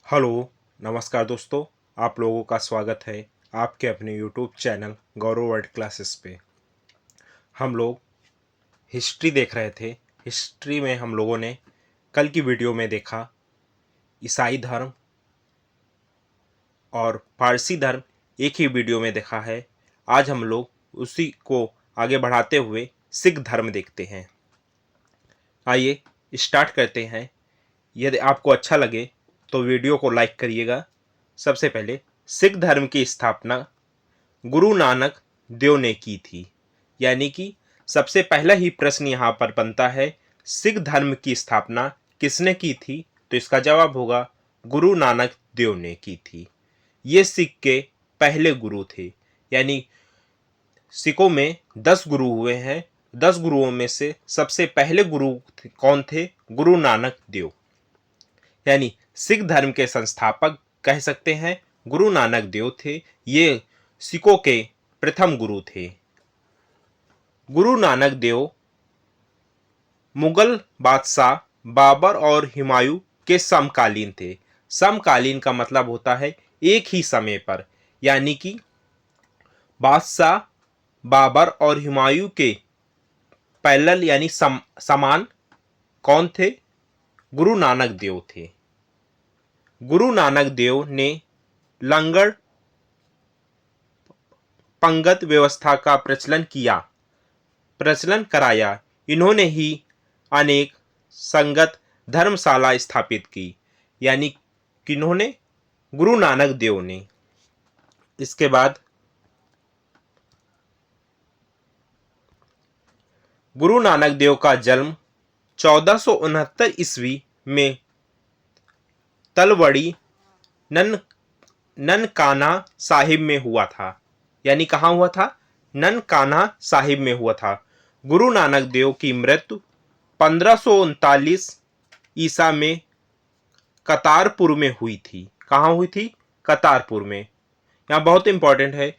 Hello, नमस्कार दोस्तों। आप लोगों का स्वागत है आपके अपने यूट्यूब चैनल गौरव वर्ल्ड क्लासेस पे। हम लोग हिस्ट्री देख रहे थे। हिस्ट्री में हम लोगों ने कल की वीडियो में देखा ईसाई धर्म और पारसी धर्म एक ही वीडियो में देखा है। आज हम लोग उसी को आगे बढ़ाते हुए सिख धर्म देखते हैं। आइए स्टार्ट करते हैं। यदि आपको अच्छा लगे तो वीडियो को लाइक करिएगा। सबसे पहले सिख धर्म की स्थापना गुरु नानक देव ने की थी। यानी कि सबसे पहला ही प्रश्न यहाँ पर बनता है, सिख धर्म की स्थापना किसने की थी? तो इसका जवाब होगा गुरु नानक देव ने की थी। ये सिख के पहले गुरु थे। यानी सिखों में 10 गुरु हुए हैं। 10 गुरुओं में से सबसे पहले गुरु कौन थे? गुरु नानक देव। यानी सिख धर्म के संस्थापक कह सकते हैं गुरु नानक देव थे। ये सिखों के प्रथम गुरु थे। गुरु नानक देव मुगल बादशाह बाबर और हुमायूं के समकालीन थे। समकालीन का मतलब होता है एक ही समय पर। यानी कि बादशाह बाबर और हुमायूं के पैरेलल यानी समान कौन थे? गुरु नानक देव थे। गुरु नानक देव ने लंगर पंगत व्यवस्था का प्रचलन कराया। इन्होंने ही अनेक संगत धर्मशाला स्थापित की। यानी किन्होंने? गुरु नानक देव ने। इसके बाद गुरु नानक देव का जन्म 1469 ईस्वी में तलवड़ी ननकाना साहिब में हुआ था। यानी कहाँ हुआ था? ननकाना साहिब में हुआ था। गुरु नानक देव की मृत्यु 1539 ईसा में करतारपुर में हुई थी। कहाँ हुई थी? करतारपुर में। यहाँ बहुत इंपॉर्टेंट है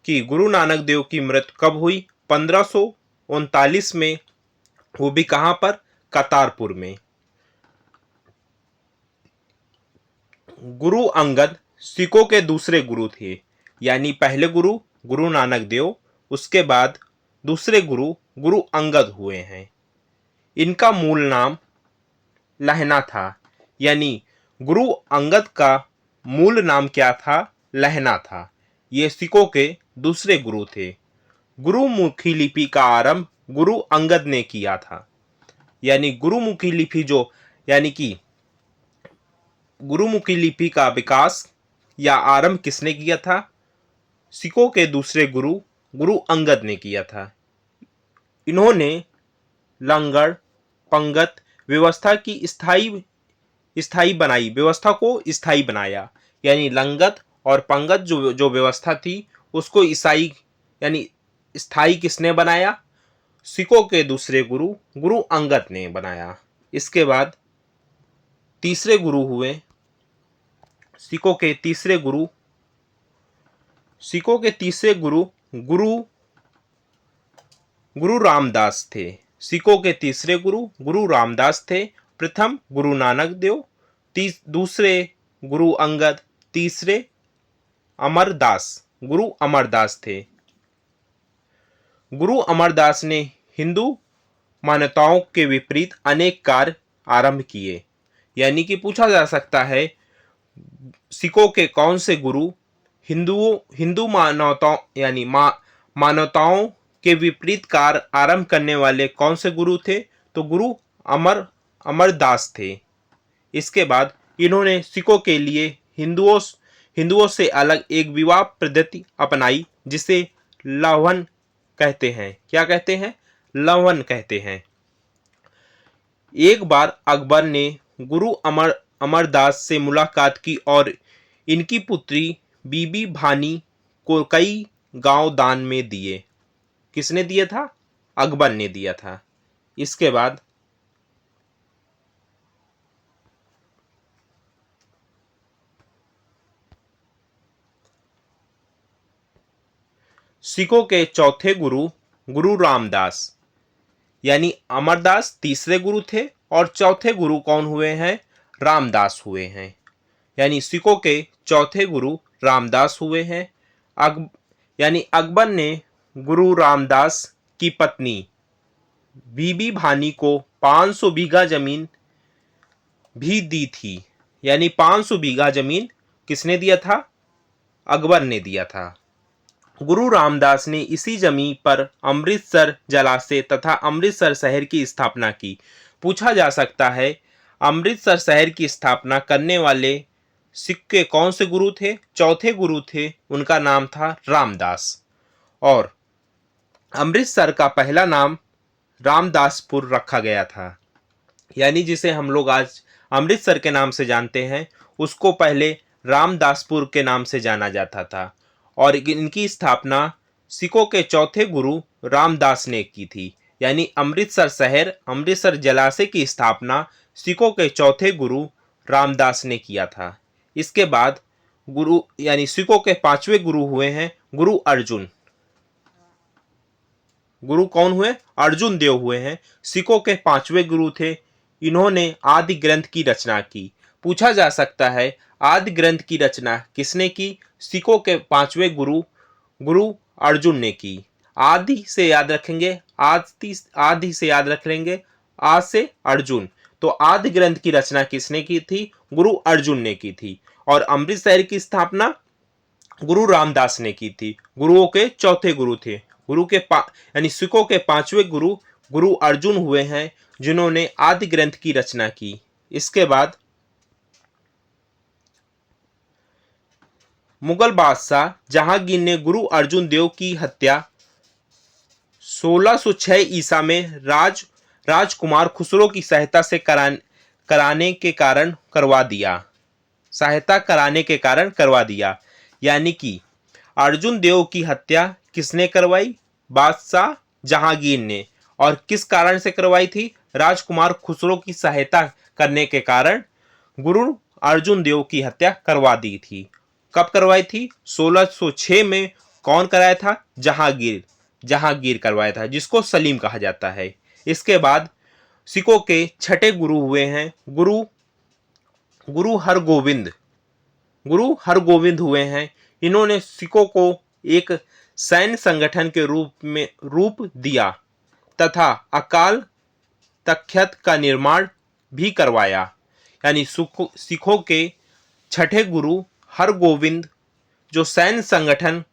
कि गुरु नानक देव की मृत्यु कब हुई? 1539 में। वो भी कहाँ पर? करतारपुर में। गुरु अंगद सिखों के दूसरे गुरु थे। यानी पहले गुरु गुरु नानक देव, उसके बाद दूसरे गुरु गुरु अंगद हुए हैं। इनका मूल नाम लहना था। यानी गुरु अंगद का मूल नाम क्या था? लहना था। ये सिखों के दूसरे गुरु थे। गुरुमुखी लिपि का आरंभ गुरु अंगद ने किया था। यानी गुरुमुखी लिपि यानी कि गुरुमुखी लिपि का विकास या आरंभ किसने किया था? सिखों के दूसरे गुरु गुरु अंगद ने किया था। इन्होंने लंगर पंगत व्यवस्था की व्यवस्था को स्थायी बनाया। यानी लंगत और पंगत जो व्यवस्था थी उसको ईसाई यानी स्थायी किसने बनाया? सिखों के दूसरे गुरु गुरु अंगद ने बनाया। इसके बाद तीसरे गुरु हुए सिखों के तीसरे गुरु गुरु रामदास थे। सिखों के तीसरे गुरु गुरु रामदास थे। प्रथम गुरु नानक देव, दूसरे गुरु अंगद, तीसरे गुरु अमरदास थे। गुरु अमरदास ने हिंदू मान्यताओं के विपरीत अनेक कार्य आरंभ किए। यानी कि पूछा जा सकता है सिखों के कौन से गुरु हिंदू मान्यताओं यानी मान्यताओं के विपरीत कार्य आरंभ करने वाले कौन से गुरु थे? तो गुरु अमरदास थे। इसके बाद इन्होंने सिखों के लिए हिंदुओं से अलग एक विवाह पद्धति अपनाई जिसे लवन कहते हैं। क्या कहते हैं? लवन कहते हैं। एक बार अकबर ने गुरु अमरदास से मुलाकात की और इनकी पुत्री बीबी भानी को कई गांव दान में दिए। किसने दिया था? अकबर ने दिया था। इसके बाद सिखों के चौथे गुरु गुरु रामदास यानी अमरदास तीसरे गुरु थे और चौथे गुरु कौन हुए हैं? रामदास हुए हैं। यानी सिखों के चौथे गुरु रामदास हुए हैं। अकबर ने गुरु रामदास की पत्नी बीबी भानी को 500 बीघा जमीन भी दी थी। यानी 500 बीघा जमीन किसने दिया था? अकबर ने दिया था। गुरु रामदास ने इसी जमीन पर अमृतसर जलाशय तथा अमृतसर शहर की स्थापना की। पूछा जा सकता है, अमृतसर शहर की स्थापना करने वाले सिख के कौन से गुरु थे? चौथे गुरु थे, उनका नाम था रामदास। और अमृतसर का पहला नाम रामदासपुर रखा गया था। यानी जिसे हम लोग आज अमृतसर के नाम से जानते हैं, उसको पहले रामदासपुर के नाम से जाना जाता था। और इनकी स्थापना सिखों के चौथे गुरु रामदास ने की थी। यानी अमृतसर शहर, अमृतसर जलाशय की स्थापना सिखों के चौथे गुरु रामदास ने किया था। इसके बाद गुरु यानी सिखों के पांचवें गुरु हुए हैं गुरु अर्जुन। गुरु कौन हुए? अर्जुन देव हुए हैं। सिखों के पांचवें गुरु थे। इन्होंने आदि ग्रंथ की रचना की। पूछा जा सकता है, आदि ग्रंथ की रचना किसने की? सिखों के पांचवें गुरु गुरु अर्जुन ने की। आदि से याद रखेंगे, आदि से याद रख लेंगे, आज से अर्जुन। तो आदि ग्रंथ की रचना किसने की थी? गुरु अर्जुन ने की थी। और अमृतसर की स्थापना गुरु रामदास ने की थी। गुरुओं के चौथे गुरु थे। यानी सिखों के पांचवें गुरु गुरु अर्जुन हुए हैं, जिन्होंने आदि ग्रंथ की रचना की। इसके बाद मुगल बादशाह जहांगीर ने गुरु अर्जुन देव की हत्या 1606 ईसा में राजकुमार खुसरो की सहायता से कराने के कारण करवा दिया। यानी कि अर्जुन देव की हत्या किसने करवाई? बादशाह जहांगीर ने। और किस कारण से करवाई थी? राजकुमार खुसरो की सहायता करने के कारण गुरु अर्जुन देव की हत्या करवा दी थी। कब करवाई थी? 1606 में। कौन कराया था? जहांगीर करवाया था, जिसको सलीम कहा जाता है। इसके बाद सिखों के छठे गुरु हुए हैं गुरु हरगोविंद हुए हैं। इन्होंने सिखों को एक सैन्य संगठन के रूप दिया तथा अकाल तख्त का निर्माण भी करवाया। यानी सिखों के छठे गुरु हरगोविंद जो सैन्य संगठन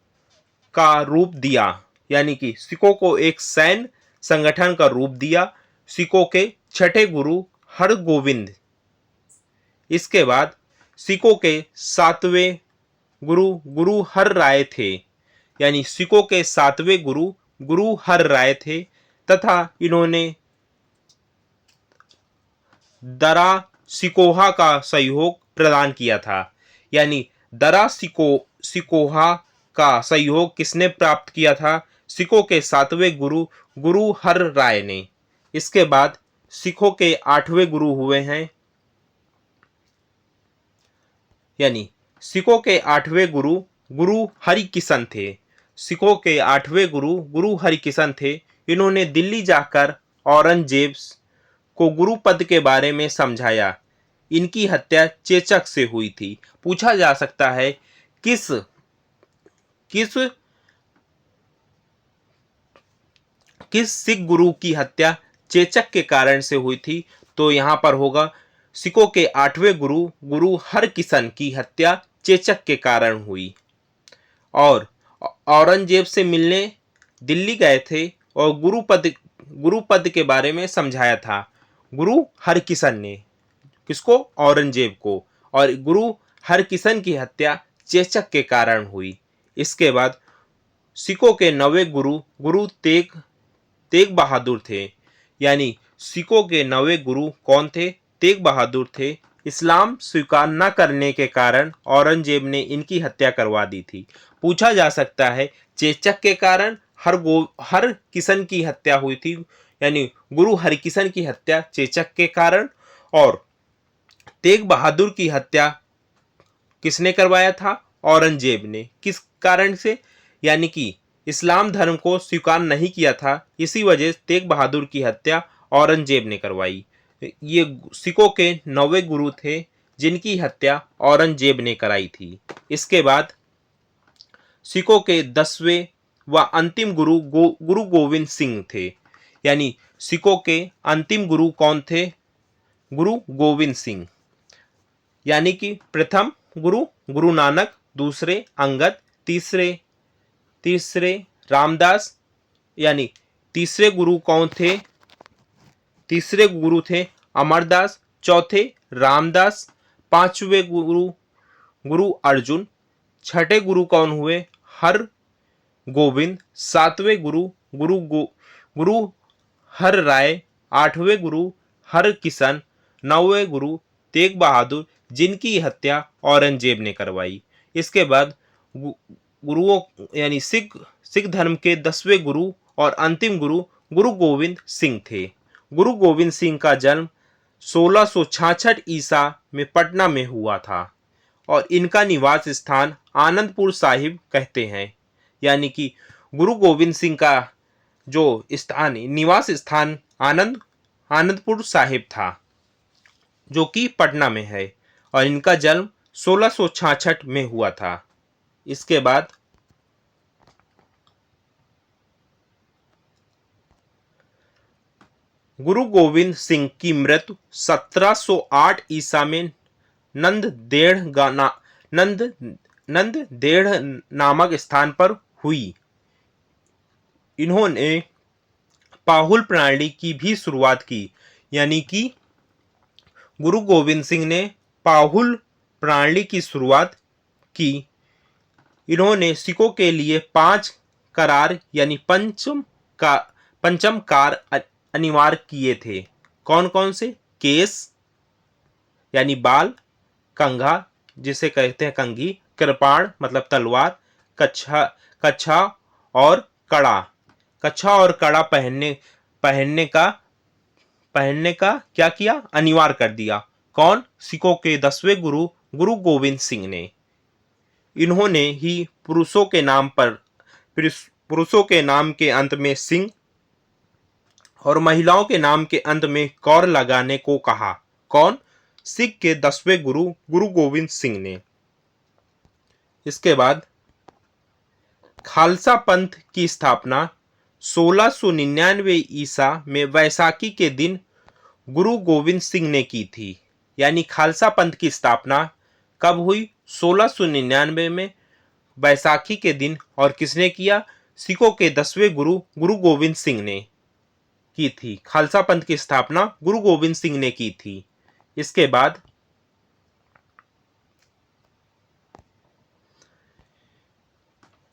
का रूप दिया, यानी कि सिखों को एक सैन्य संगठन का रूप दिया, सिखों के छठे गुरु हरगोविंद। इसके बाद सिखों के सातवें गुरु हर राय थे। यानी सिखों के सातवें गुरु हर राय थे तथा इन्होंने दरा सिकोहा का सहयोग प्रदान किया था। यानी दरा सिकोहा का सहयोग किसने प्राप्त किया था? सिखों के सातवें गुरु हर राय ने। इसके बाद सिखों के आठवें गुरु हुए हैं, यानी सिखों के आठवें गुरु हरिकिशन थे। सिखों के आठवें गुरु हरिकिशन थे। इन्होंने दिल्ली जाकर औरंगजेब को गुरु पद के बारे में समझाया। इनकी हत्या चेचक से हुई थी। पूछा जा सकता है, किस सिख गुरु की हत्या चेचक के कारण से हुई थी? तो यहां पर होगा सिखों के आठवें गुरु हरकिशन की हत्या चेचक के कारण हुई। और औरंगजेब से मिलने दिल्ली गए थे और गुरु पद के बारे में समझाया था गुरु हरकिशन ने। किसको? औरंगजेब को। और गुरु हरकिशन की हत्या चेचक के कारण हुई। इसके बाद सिखों के नवे गुरु तेग बहादुर थे। यानी सिखों के नवे गुरु कौन थे? तेग बहादुर थे। इस्लाम स्वीकार न करने के कारण औरंगजेब ने इनकी हत्या करवा दी थी। पूछा जा सकता है, चेचक के कारण हरकिशन की हत्या हुई थी। यानी गुरु हरकिशन की हत्या चेचक के कारण, और तेग बहादुर की हत्या किसने करवाया था? औरंगजेब ने। किस कारण से? यानी कि इस्लाम धर्म को स्वीकार नहीं किया था, इसी वजह से तेग बहादुर की हत्या औरंगजेब ने करवाई। ये सिखों के नौवे गुरु थे, जिनकी हत्या औरंगजेब ने कराई थी। इसके बाद सिखों के 10वें व अंतिम गुरु गोविंद सिंह थे। यानी सिखों के अंतिम गुरु कौन थे? गुरु गोविंद सिंह। यानी कि प्रथम गुरु गुरु नानक, दूसरे अंगद, तीसरे तीसरे रामदास। यानी तीसरे गुरु कौन थे? तीसरे गुरु थे अमरदास, चौथे रामदास, पांचवें गुरु गुरु अर्जुन, छठे गुरु कौन हुए? हर गोविंद, सातवें गुरु गुरु हर राय, आठवें गुरु हर किशन, नौवें गुरु तेग बहादुर, जिनकी हत्या औरंगजेब ने करवाई। इसके बाद गुरुओं यानी सिख धर्म के 10वें गुरु और अंतिम गुरु गुरु गोविंद सिंह थे। गुरु गोविंद सिंह का जन्म 1666 ईसा में पटना में हुआ था और इनका निवास स्थान आनंदपुर साहिब कहते हैं। यानी कि गुरु गोविंद सिंह का जो स्थान निवास स्थान आनंदपुर साहिब था, जो कि पटना में है, और इनका जन्म 1666 में हुआ था। इसके बाद गुरु गोविंद सिंह की मृत्यु 1708 ईसा में नंददेड़ नामक स्थान पर हुई। इन्होंने पाहुल प्रणाली की भी शुरुआत की। यानी कि गुरु गोविंद सिंह ने पाहुल प्रणाली की शुरुआत की। इन्होंने सिखों के लिए 5 करार यानी पंचम कार अनिवार्य किए थे। कौन कौन से? केस यानी बाल, कंघा जिसे कहते हैं कंघी, कृपाण मतलब तलवार, कच्छा और कड़ा। कच्छा और कड़ा पहनने का क्या किया? अनिवार्य कर दिया। कौन? सिखों के 10वें गुरु गुरु गोविंद सिंह ने। इन्होंने ही पुरुषों के नाम के अंत में सिंह और महिलाओं के नाम के अंत में कौर लगाने को कहा। कौन? सिख के 10वें गुरु गुरु गोविंद सिंह ने। इसके बाद खालसा पंथ की स्थापना 1699 ईसा में वैसाखी के दिन गुरु गोविंद सिंह ने की थी। यानी खालसा पंथ की स्थापना कब हुई? 1699 में वैसाखी के दिन। और किसने किया? सिखों के 10वें गुरु गुरु गोविंद सिंह ने की थी। खालसा पंथ की स्थापना गुरु गोविंद सिंह ने की थी। इसके बाद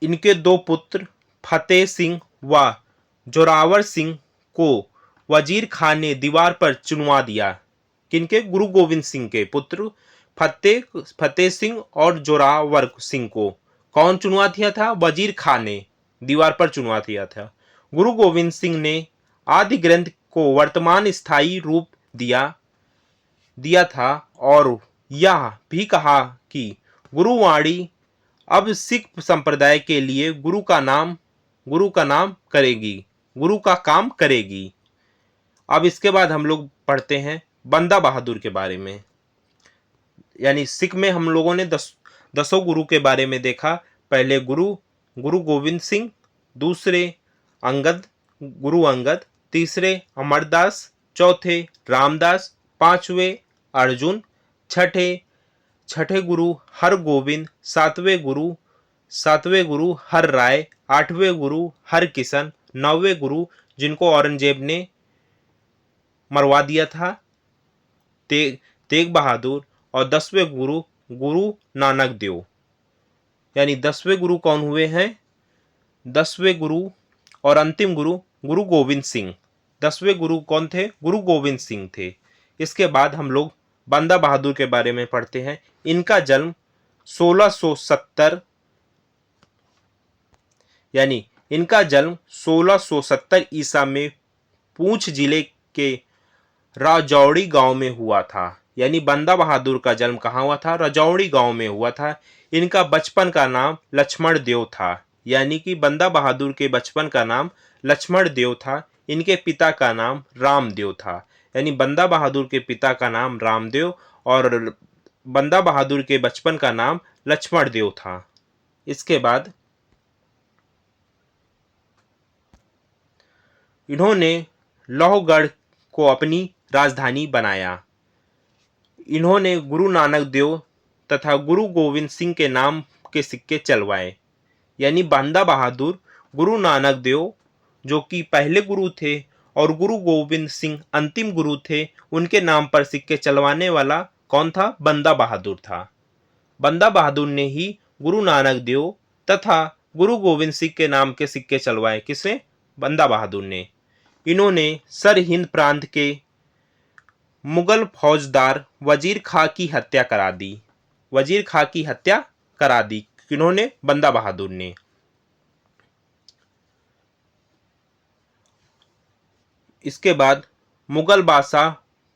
इनके 2 पुत्र फतेह सिंह व जोरावर सिंह को वजीर खान ने दीवार पर चुनवा दिया। किनके? गुरु गोविंद सिंह के पुत्र फतेह सिंह और जोरावर सिंह को कौन चुनवा दिया था? वजीर खान ने दीवार पर चुनवा दिया था। गुरु गोविंद सिंह ने आदि ग्रंथ को वर्तमान स्थायी रूप दिया था और यह भी कहा कि गुरुवाणी अब सिख संप्रदाय के लिए गुरु का काम करेगी। अब इसके बाद हम लोग पढ़ते हैं बंदा बहादुर के बारे में। यानी सिख में हम लोगों ने 10 गुरु के बारे में देखा। पहले गुरु गोविंद सिंह, दूसरे गुरु अंगद, तीसरे अमरदास, चौथे रामदास, पांचवें अर्जुन, छठे गुरु हर गोविंद, सातवें गुरु हर राय, आठवें गुरु हर किशन, नौवें गुरु जिनको औरंगजेब ने मरवा दिया था तेग बहादुर, और 10वें गुरु गुरु नानक देव। यानी 10वें गुरु कौन हुए हैं? 10वें गुरु और अंतिम गुरु गुरु गोविंद सिंह। 10वें गुरु कौन थे? गुरु गोविंद सिंह थे। इसके बाद हम लोग बंदा बहादुर के बारे में पढ़ते हैं। इनका जन्म 1670 ईसा में पूंछ जिले के राजौड़ी गांव में हुआ था। यानी बंदा बहादुर का जन्म कहाँ हुआ था? राजौड़ी गांव में हुआ था। इनका बचपन का नाम लक्ष्मण देव था। यानी कि बंदा बहादुर के बचपन का नाम लक्ष्मण देव था। इनके पिता का नाम रामदेव था। यानी बंदा बहादुर के पिता का नाम रामदेव और बंदा बहादुर के बचपन का नाम लक्ष्मण देव था। इसके बाद इन्होंने लोहगढ़ को अपनी राजधानी बनाया। इन्होंने गुरु नानक देव तथा गुरु गोविंद सिंह के नाम के सिक्के चलवाए। यानी बंदा बहादुर गुरु नानक देव जो कि पहले गुरु थे और गुरु गोविंद सिंह अंतिम गुरु थे, उनके नाम पर सिक्के चलवाने वाला कौन था? बंदा बहादुर था। बंदा बहादुर ने ही गुरु नानक देव तथा गुरु गोविंद सिंह के नाम के सिक्के चलवाए। किसे? बंदा बहादुर ने। इन्होंने सर हिंद प्रांत के मुगल फौजदार वजीर खां की हत्या करा दी। वजीर खां की हत्या करा दी किन्होंने? बंदा बहादुर ने। इसके बाद मुगल बादशाह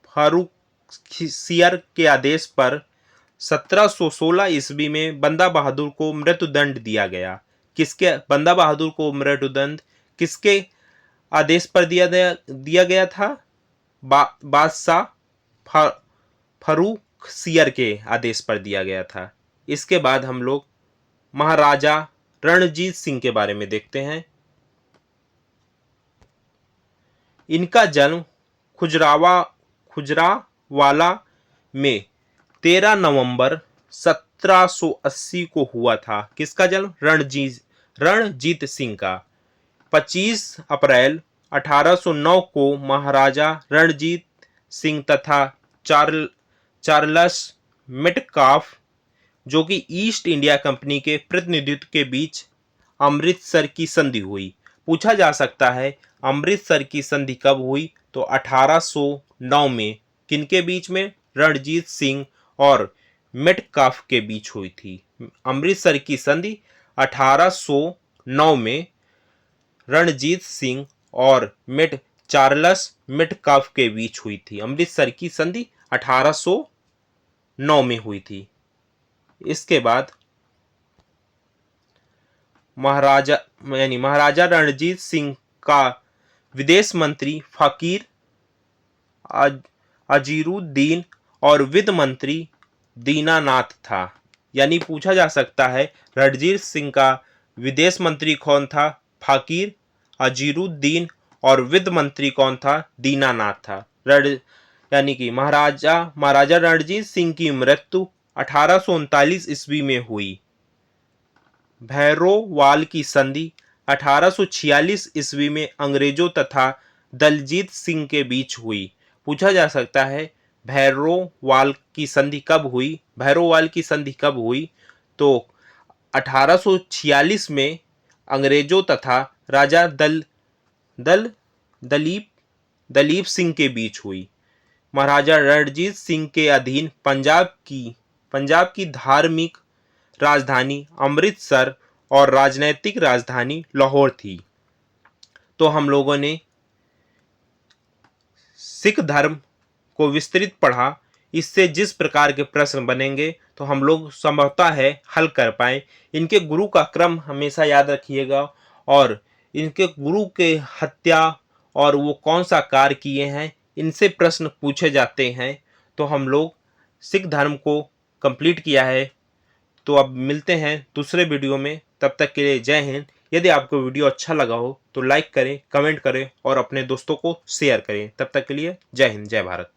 फारुखसियर के आदेश पर 1716 ईस्वी में बंदा बहादुर को मृत्युदंड दिया गया। किसके? बंदा बहादुर को मृत्युदंड किसके आदेश पर दिया गया था? बादशाह फारुखसियर के आदेश पर दिया गया था। इसके बाद हम लोग महाराजा रणजीत सिंह के बारे में देखते हैं। इनका जन्म खुजरावाला में 13 नवंबर 1780 को हुआ था। किसका जन्म? रणजीत सिंह का। 25 अप्रैल 1809 को महाराजा रणजीत सिंह तथा चार्ल्स मेटकाफ जो कि ईस्ट इंडिया कंपनी के प्रतिनिधित्व के बीच अमृतसर की संधि हुई। पूछा जा सकता है अमृतसर की संधि कब हुई? तो 1809 में। किनके बीच में? रणजीत सिंह और मेटकाफ के बीच हुई थी। अमृतसर की संधि 1809 में रणजीत सिंह और चार्ल्स मेटकाफ के बीच हुई थी। अमृतसर की संधि 1809 में हुई थी। इसके बाद महाराजा रणजीत सिंह का विदेश मंत्री फकीर अजीरुद्दीन और वित्त मंत्री दीनानाथ था। यानी पूछा जा सकता है रणजीत सिंह का विदेश मंत्री कौन था? फकीर अजीरुद्दीन और वित्त मंत्री कौन था? दीनानाथ था। यानी कि महाराजा रणजीत सिंह की मृत्यु 1839 ईस्वी में हुई। भैरोवाल की संधि 1846 ईस्वी में अंग्रेजों तथा दलजीत सिंह के बीच हुई। पूछा जा सकता है भैरोवाल की संधि कब हुई? भैरोवाल की संधि कब हुई? तो 1846 में अंग्रेजों तथा राजा दलीप सिंह के बीच हुई। महाराजा रणजीत सिंह के अधीन पंजाब की धार्मिक राजधानी अमृतसर और राजनैतिक राजधानी लाहौर थी। तो हम लोगों ने सिख धर्म को विस्तृत पढ़ा। इससे जिस प्रकार के प्रश्न बनेंगे तो हम लोग संभवतः है हल कर पाए। इनके गुरु का क्रम हमेशा याद रखिएगा और इनके गुरु के हत्या और वो कौन सा कार्य किए हैं, इनसे प्रश्न पूछे जाते हैं। तो हम लोग सिख धर्म को कंप्लीट किया है। तो अब मिलते हैं दूसरे वीडियो में। तब तक के लिए जय हिंद। यदि आपको वीडियो अच्छा लगा हो तो लाइक करें, कमेंट करें और अपने दोस्तों को शेयर करें। तब तक के लिए जय हिंद, जय भारत।